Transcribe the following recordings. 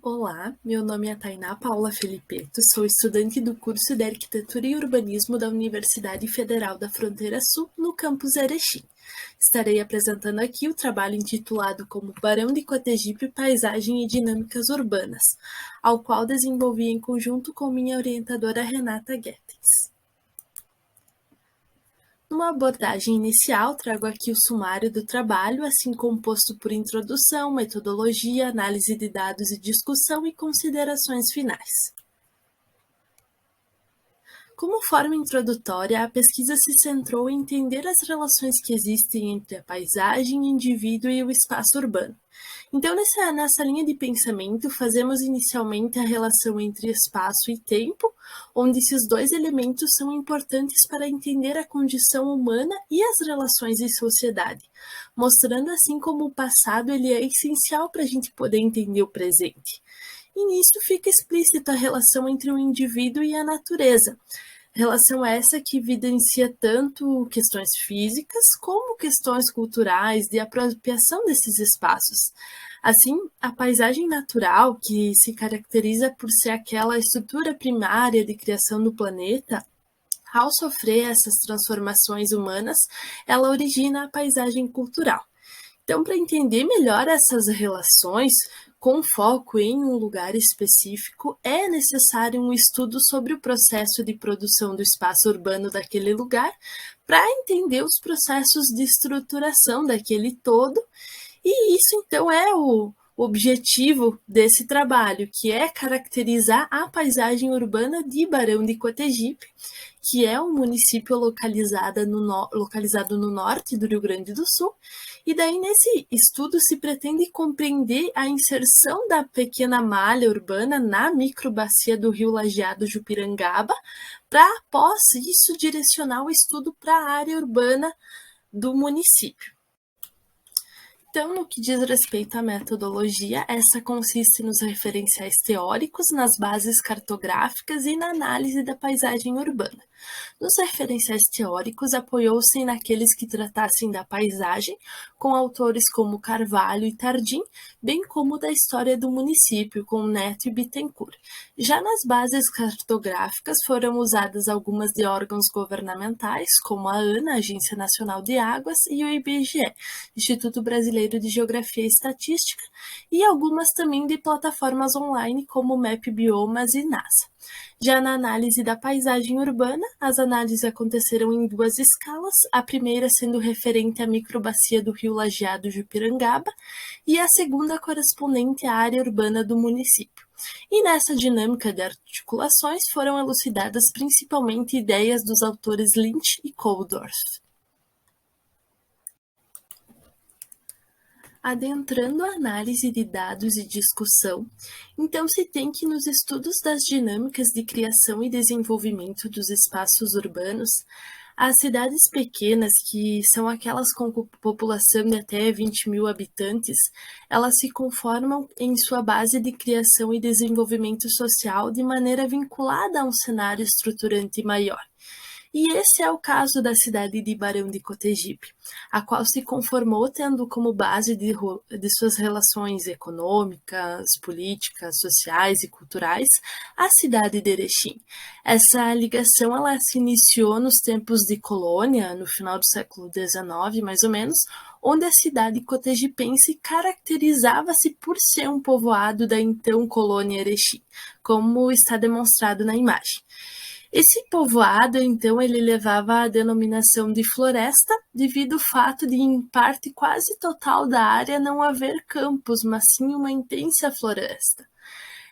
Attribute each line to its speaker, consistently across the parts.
Speaker 1: Olá, meu nome é Tainá Paula Felipeto, sou estudante do curso de Arquitetura e Urbanismo da Universidade Federal da Fronteira Sul, no campus Erechim. Estarei apresentando aqui o trabalho intitulado como Barão de Cotegipe, Paisagem e Dinâmicas Urbanas, ao qual desenvolvi em conjunto com minha orientadora Renata Guettens. Numa abordagem inicial, trago aqui o sumário do trabalho, assim composto por introdução, metodologia, análise de dados e discussão e considerações finais. Como forma introdutória, a pesquisa se centrou em entender as relações que existem entre a paisagem, o indivíduo e o espaço urbano. Então, nessa linha de pensamento, fazemos inicialmente a relação entre espaço e tempo, onde esses dois elementos são importantes para entender a condição humana e as relações em sociedade, mostrando assim como o passado ele é essencial para a gente poder entender o presente. E nisso fica explícita a relação entre o indivíduo e a natureza. Relação essa que evidencia tanto questões físicas como questões culturais de apropriação desses espaços. Assim, a paisagem natural, que se caracteriza por ser aquela estrutura primária de criação do planeta, ao sofrer essas transformações humanas, ela origina a paisagem cultural. Então, para entender melhor essas relações, com foco em um lugar específico, é necessário um estudo sobre o processo de produção do espaço urbano daquele lugar, para entender os processos de estruturação daquele todo, e isso então é o objetivo desse trabalho, que é caracterizar a paisagem urbana de Barão de Cotegipe, que é um município localizado no norte do Rio Grande do Sul. E daí, nesse estudo, se pretende compreender a inserção da pequena malha urbana na microbacia do Rio Lajeado Jupirangaba, para, após isso, direcionar o estudo para a área urbana do município. Então, no que diz respeito à metodologia, essa consiste nos referenciais teóricos, nas bases cartográficas e na análise da paisagem urbana. Nos referenciais teóricos, apoiou-se naqueles que tratassem da paisagem, com autores como Carvalho e Tardim, bem como da história do município, com Neto e Bittencourt. Já nas bases cartográficas foram usadas algumas de órgãos governamentais, como a ANA, Agência Nacional de Águas, e o IBGE, Instituto Brasileiro de Geografia e Estatística, e algumas também de plataformas online como Map Biomas e NASA. Já na análise da paisagem urbana, as análises aconteceram em duas escalas, a primeira sendo referente à microbacia do Rio Lajeado Jupirangaba e a segunda correspondente à área urbana do município. E nessa dinâmica de articulações foram elucidadas principalmente ideias dos autores Lynch e Koldorf. Adentrando a análise de dados e discussão, então se tem que nos estudos das dinâmicas de criação e desenvolvimento dos espaços urbanos, as cidades pequenas, que são aquelas com população de até 20 mil habitantes, elas se conformam em sua base de criação e desenvolvimento social de maneira vinculada a um cenário estruturante maior. E esse é o caso da cidade de Barão de Cotegipe, a qual se conformou tendo como base de suas relações econômicas, políticas, sociais e culturais a cidade de Erechim. Essa ligação ela se iniciou nos tempos de colônia, no final do século XIX, mais ou menos, onde a cidade cotegipense caracterizava-se por ser um povoado da então colônia Erechim, como está demonstrado na imagem. Esse povoado, então, ele levava a denominação de floresta, devido ao fato de, em parte quase total da área, não haver campos, mas sim uma intensa floresta.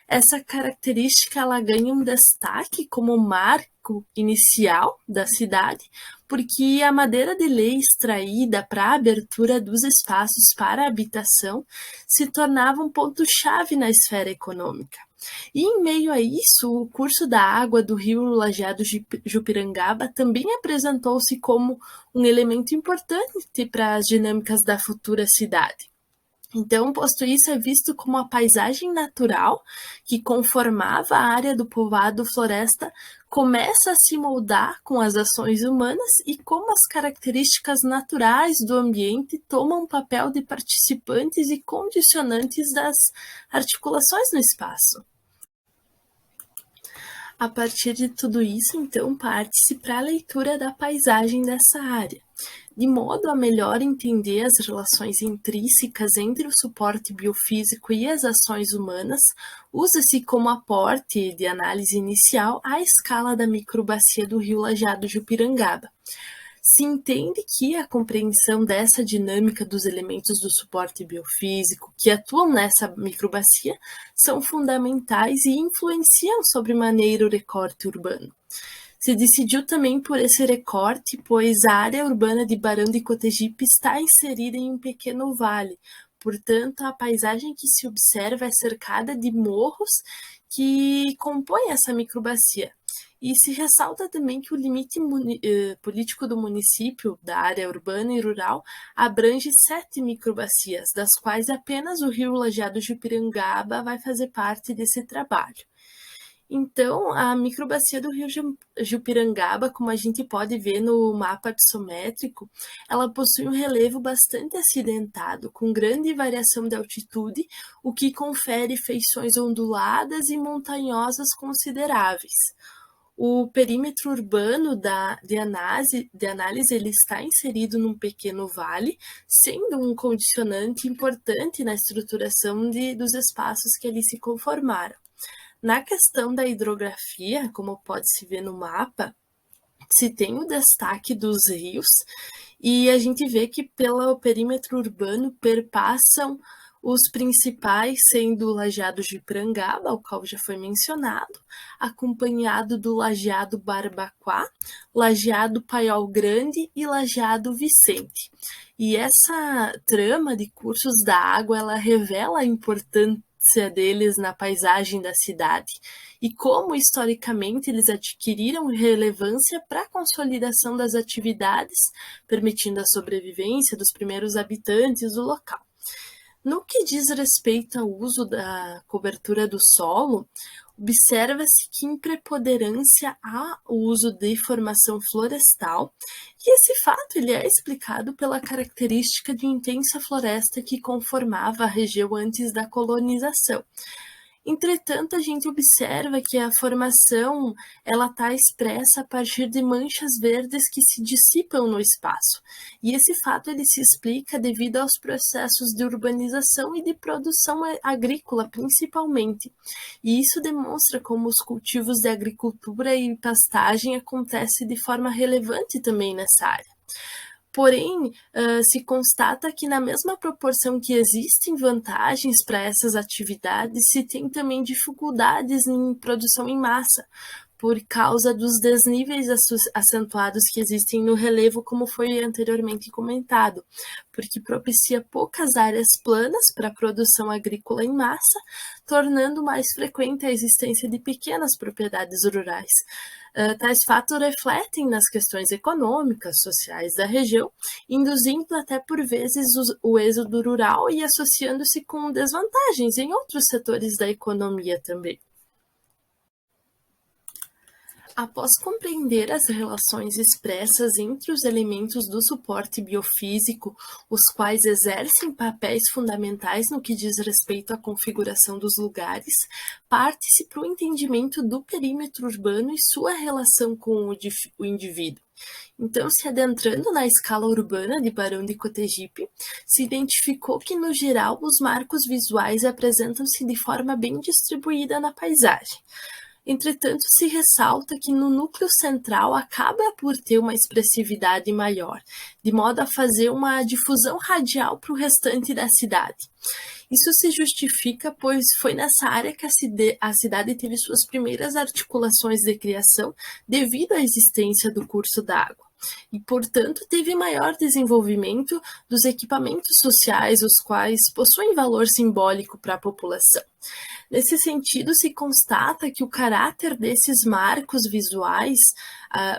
Speaker 1: Essa característica ela ganha um destaque como marco inicial da cidade, porque a madeira de lei extraída para a abertura dos espaços para a habitação se tornava um ponto-chave na esfera econômica. E em meio a isso, o curso da água do rio Lajeado Jupirangaba também apresentou-se como um elemento importante para as dinâmicas da futura cidade. Então, posto isso, é visto como a paisagem natural que conformava a área do povoado floresta começa a se moldar com as ações humanas e como as características naturais do ambiente tomam o papel de participantes e condicionantes das articulações no espaço. A partir de tudo isso, então, parte-se para a leitura da paisagem dessa área, de modo a melhor entender as relações intrínsecas entre o suporte biofísico e as ações humanas, usa-se como aporte de análise inicial a escala da microbacia do Rio Lajeado Jupirangaba. Se entende que a compreensão dessa dinâmica dos elementos do suporte biofísico que atuam nessa microbacia são fundamentais e influenciam sobremaneira o recorte urbano. Se decidiu também por esse recorte, pois a área urbana de Barão de Cotegipe está inserida em um pequeno vale, portanto a paisagem que se observa é cercada de morros que compõem essa microbacia. E se ressalta também que o limite político do município, da área urbana e rural, abrange 7 microbacias, das quais apenas o Rio Lajeado Jupirangaba vai fazer parte desse trabalho. Então, a microbacia do Rio Jupirangaba, como a gente pode ver no mapa psométrico, ela possui um relevo bastante acidentado, com grande variação de altitude, o que confere feições onduladas e montanhosas consideráveis. O perímetro urbano de análise ele está inserido num pequeno vale, sendo um condicionante importante na estruturação dos espaços que ali se conformaram. Na questão da hidrografia, como pode-se ver no mapa, se tem o destaque dos rios e a gente vê que pelo perímetro urbano perpassam os principais sendo o Lajeado Jupirangaba, o qual já foi mencionado, acompanhado do Lajeado Barbacoa, Lajeado Paiol Grande e Lajeado Vicente. E essa trama de cursos da água, ela revela a importância deles na paisagem da cidade e como historicamente eles adquiriram relevância para a consolidação das atividades, permitindo a sobrevivência dos primeiros habitantes do local. No que diz respeito ao uso da cobertura do solo, observa-se que em preponderância há o uso de formação florestal, e esse fato ele é explicado pela característica de intensa floresta que conformava a região antes da colonização. Entretanto, a gente observa que a formação ela está expressa a partir de manchas verdes que se dissipam no espaço. E esse fato ele se explica devido aos processos de urbanização e de produção agrícola, principalmente. E isso demonstra como os cultivos de agricultura e pastagem acontecem de forma relevante também nessa área. Porém, se constata que na mesma proporção que existem vantagens para essas atividades, se tem também dificuldades em produção em massa, por causa dos desníveis acentuados que existem no relevo, como foi anteriormente comentado, porque propicia poucas áreas planas para a produção agrícola em massa, tornando mais frequente a existência de pequenas propriedades rurais. Tais fatos refletem nas questões econômicas, sociais da região, induzindo até por vezes o êxodo rural e associando-se com desvantagens em outros setores da economia também. Após compreender as relações expressas entre os elementos do suporte biofísico, os quais exercem papéis fundamentais no que diz respeito à configuração dos lugares, parte-se para o entendimento do perímetro urbano e sua relação com o indivíduo. Então, se adentrando na escala urbana de Barão de Cotegipe, se identificou que, no geral, os marcos visuais apresentam-se de forma bem distribuída na paisagem. Entretanto, se ressalta que no núcleo central acaba por ter uma expressividade maior, de modo a fazer uma difusão radial para o restante da cidade. Isso se justifica, pois foi nessa área que a cidade teve suas primeiras articulações de criação devido à existência do curso d'água. e, portanto, teve maior desenvolvimento dos equipamentos sociais, os quais possuem valor simbólico para a população. Nesse sentido, se constata que o caráter desses marcos visuais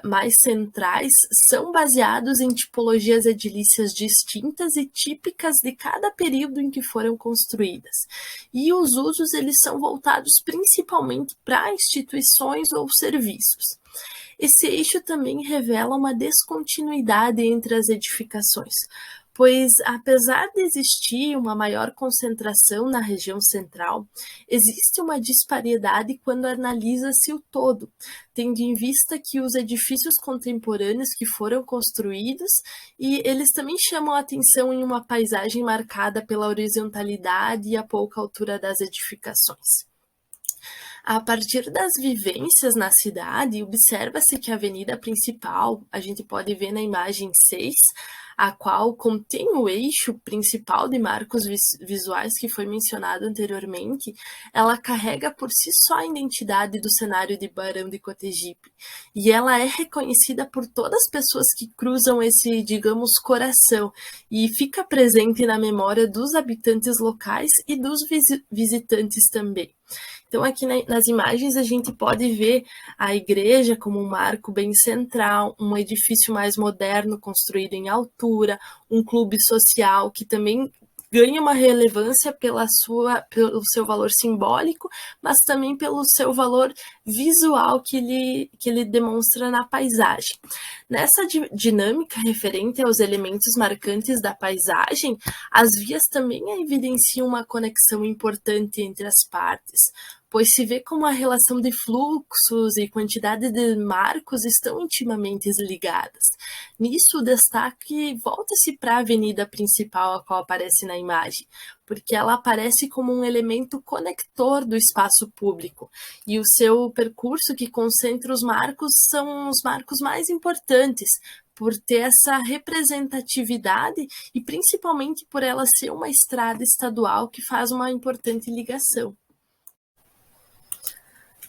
Speaker 1: mais centrais são baseados em tipologias edilícias distintas e típicas de cada período em que foram construídas. E os usos eles são voltados principalmente para instituições ou serviços. Esse eixo também revela uma descontinuidade entre as edificações, pois, apesar de existir uma maior concentração na região central, existe uma disparidade quando analisa-se o todo, tendo em vista que os edifícios contemporâneos que foram construídos, e eles também chamam a atenção em uma paisagem marcada pela horizontalidade e a pouca altura das edificações. A partir das vivências na cidade, observa-se que a avenida principal, a gente pode ver na imagem 6, a qual contém o eixo principal de marcos visuais que foi mencionado anteriormente, ela carrega por si só a identidade do cenário de Barão de Cotegipe, e ela é reconhecida por todas as pessoas que cruzam esse, digamos, coração, e fica presente na memória dos habitantes locais e dos visitantes também. Então, aqui nas imagens a gente pode ver a igreja como um marco bem central, um edifício mais moderno construído em altura, um clube social que também ganha uma relevância pelo seu valor simbólico, mas também pelo seu valor visual que ele demonstra na paisagem. Nessa dinâmica referente aos elementos marcantes da paisagem, as vias também evidenciam uma conexão importante entre as partes, pois se vê como a relação de fluxos e quantidade de marcos estão intimamente ligadas. Nisso, o destaque volta-se para a avenida principal, a qual aparece na imagem, porque ela aparece como um elemento conector do espaço público, e o seu percurso que concentra os marcos são os marcos mais importantes, por ter essa representatividade e principalmente por ela ser uma estrada estadual que faz uma importante ligação.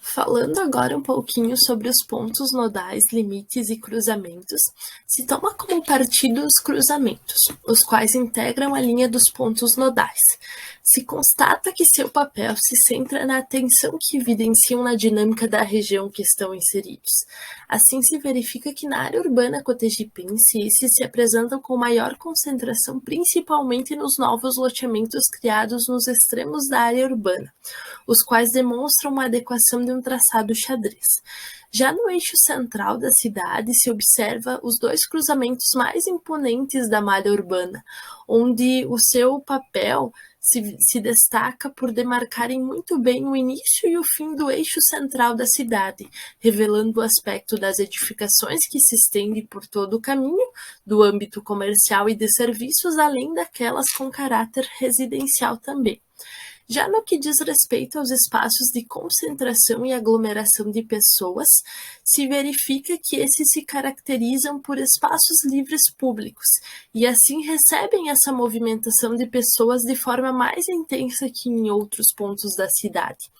Speaker 1: Falando agora um pouquinho sobre os pontos nodais, limites e cruzamentos, se toma como partido os cruzamentos, os quais integram a linha dos pontos nodais. Se constata que seu papel se centra na atenção que evidenciam na dinâmica da região que estão inseridos. Assim, se verifica que na área urbana cotegipense, esses se apresentam com maior concentração, principalmente nos novos loteamentos criados nos extremos da área urbana, os quais demonstram uma adequação de um traçado xadrez. Já no eixo central da cidade se observa os dois cruzamentos mais imponentes da malha urbana, onde o seu papel se destaca por demarcarem muito bem o início e o fim do eixo central da cidade, revelando o aspecto das edificações que se estende por todo o caminho, do âmbito comercial e de serviços, além daquelas com caráter residencial também. Já no que diz respeito aos espaços de concentração e aglomeração de pessoas, se verifica que esses se caracterizam por espaços livres públicos e assim recebem essa movimentação de pessoas de forma mais intensa que em outros pontos da cidade.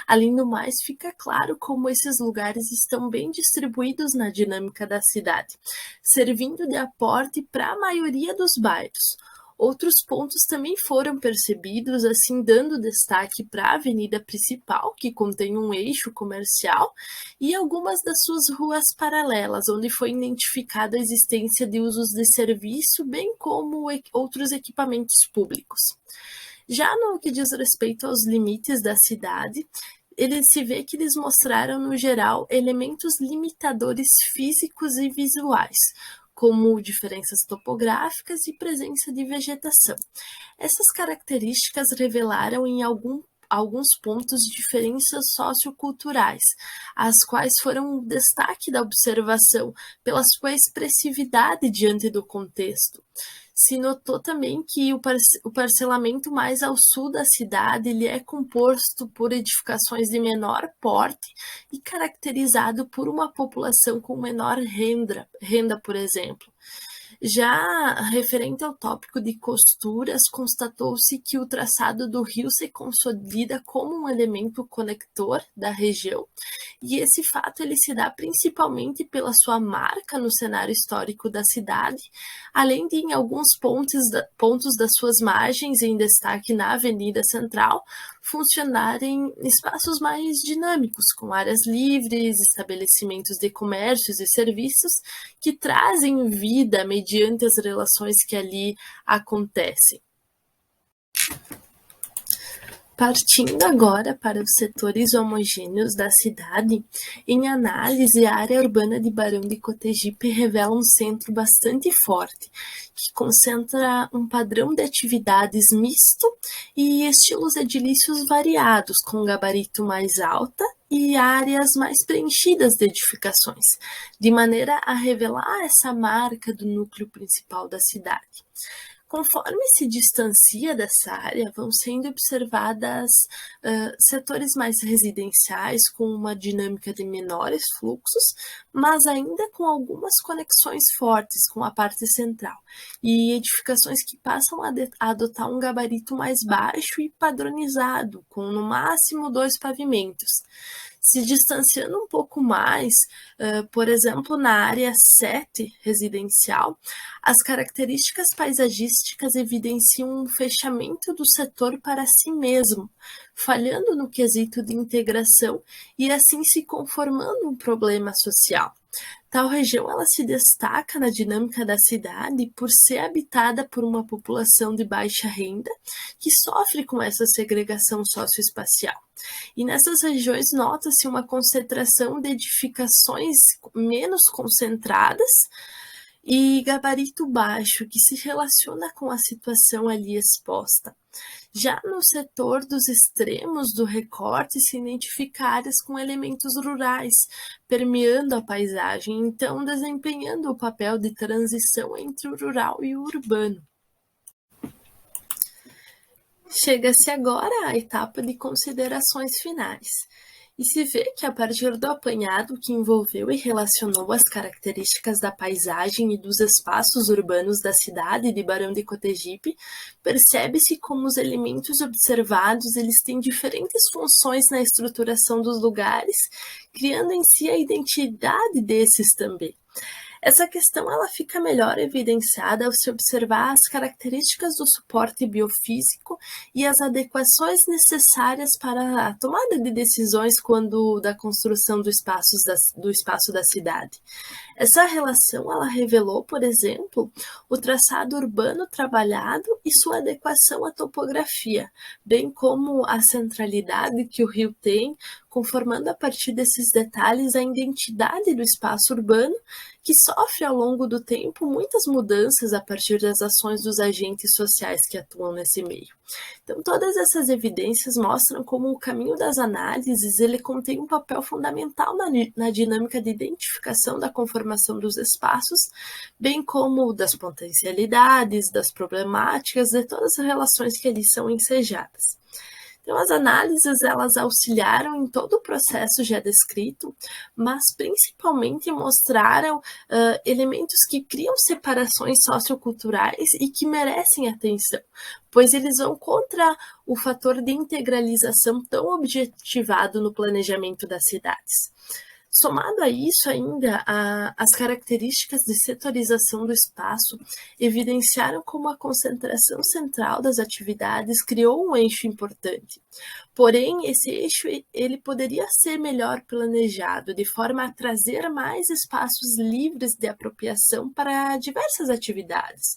Speaker 1: Além do mais, fica claro como esses lugares estão bem distribuídos na dinâmica da cidade, servindo de aporte para a maioria dos bairros. Outros pontos também foram percebidos, assim dando destaque para a avenida principal, que contém um eixo comercial, e algumas das suas ruas paralelas, onde foi identificada a existência de usos de serviço, bem como outros equipamentos públicos. Já no que diz respeito aos limites da cidade, se vê que eles mostraram, no geral, elementos limitadores físicos e visuais, como diferenças topográficas e presença de vegetação. Essas características revelaram em alguns pontos diferenças socioculturais, as quais foram um destaque da observação pela sua expressividade diante do contexto. Se notou também que o parcelamento mais ao sul da cidade ele é composto por edificações de menor porte e caracterizado por uma população com menor renda, por exemplo. Já referente ao tópico de costuras, constatou-se que o traçado do rio se consolida como um elemento conector da região, e esse fato ele se dá principalmente pela sua marca no cenário histórico da cidade, além de em alguns pontos das suas margens, em destaque na Avenida Central, funcionarem espaços mais dinâmicos, com áreas livres, estabelecimentos de comércios e serviços que trazem vida mediante as relações que ali acontecem. Partindo agora para os setores homogêneos da cidade, em análise, a área urbana de Barão de Cotegipe revela um centro bastante forte, que concentra um padrão de atividades misto e estilos edilícios variados, com gabarito mais alta e áreas mais preenchidas de edificações, de maneira a revelar essa marca do núcleo principal da cidade. Conforme se distancia dessa área, vão sendo observadas setores mais residenciais com uma dinâmica de menores fluxos, mas ainda com algumas conexões fortes com a parte central, e edificações que passam a adotar um gabarito mais baixo e padronizado, com no máximo 2 pavimentos. Se distanciando um pouco mais, por exemplo, na área 7 residencial, as características paisagísticas evidenciam um fechamento do setor para si mesmo, falhando no quesito de integração e assim se conformando um problema social. Tal região ela se destaca na dinâmica da cidade por ser habitada por uma população de baixa renda que sofre com essa segregação socioespacial. E nessas regiões nota-se uma concentração de edificações menos concentradas e gabarito baixo, que se relaciona com a situação ali exposta. Já no setor dos extremos do recorte se identifica áreas com elementos rurais, permeando a paisagem, então desempenhando o papel de transição entre o rural e o urbano. Chega-se agora à etapa de considerações finais. E se vê que, a partir do apanhado que envolveu e relacionou as características da paisagem e dos espaços urbanos da cidade de Barão de Cotegipe, percebe-se como os elementos observados eles têm diferentes funções na estruturação dos lugares, criando em si a identidade desses também. Essa questão ela fica melhor evidenciada ao se observar as características do suporte biofísico e as adequações necessárias para a tomada de decisões quando da construção do espaço da cidade. Essa relação ela revelou, por exemplo, o traçado urbano trabalhado e sua adequação à topografia, bem como a centralidade que o rio tem, conformando a partir desses detalhes a identidade do espaço urbano, que sofre ao longo do tempo muitas mudanças a partir das ações dos agentes sociais que atuam nesse meio. Então, todas essas evidências mostram como o caminho das análises ele contém um papel fundamental na dinâmica de identificação da conformação dos espaços, bem como das potencialidades, das problemáticas, de todas as relações que ali são ensejadas. Então, as análises elas auxiliaram em todo o processo já descrito, mas principalmente mostraram elementos que criam separações socioculturais e que merecem atenção, pois eles vão contra o fator de integralização tão objetivado no planejamento das cidades. Somado a isso ainda, as características de setorização do espaço evidenciaram como a concentração central das atividades criou um eixo importante. Porém, esse eixo ele poderia ser melhor planejado, de forma a trazer mais espaços livres de apropriação para diversas atividades,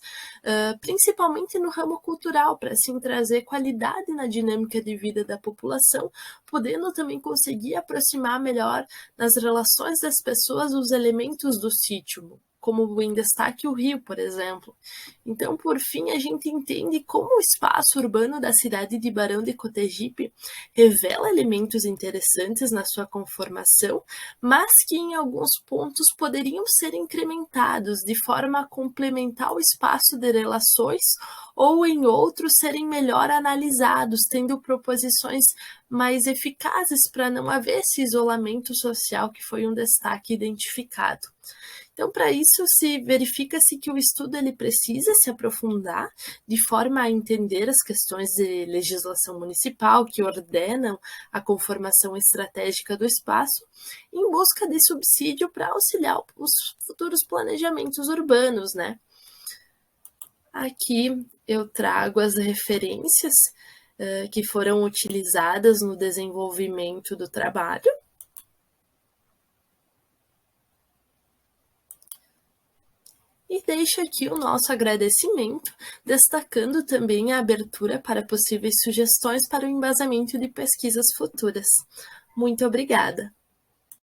Speaker 1: principalmente no ramo cultural, para assim trazer qualidade na dinâmica de vida da população, podendo também conseguir aproximar melhor nas relações das pessoas os elementos do sítio, como em destaque o rio, por exemplo. Então, por fim, a gente entende como o espaço urbano da cidade de Barão de Cotegipe revela elementos interessantes na sua conformação, mas que em alguns pontos poderiam ser incrementados de forma a complementar o espaço de relações ou em outros serem melhor analisados, tendo proposições mais eficazes para não haver esse isolamento social que foi um destaque identificado. Então, para isso, se verifica-se que o estudo ele precisa se aprofundar de forma a entender as questões de legislação municipal que ordenam a conformação estratégica do espaço, em busca de subsídio para auxiliar os futuros planejamentos urbanos, né? Aqui eu trago as referências que foram utilizadas no desenvolvimento do trabalho. E deixo aqui o nosso agradecimento, destacando também a abertura para possíveis sugestões para o embasamento de pesquisas futuras. Muito obrigada!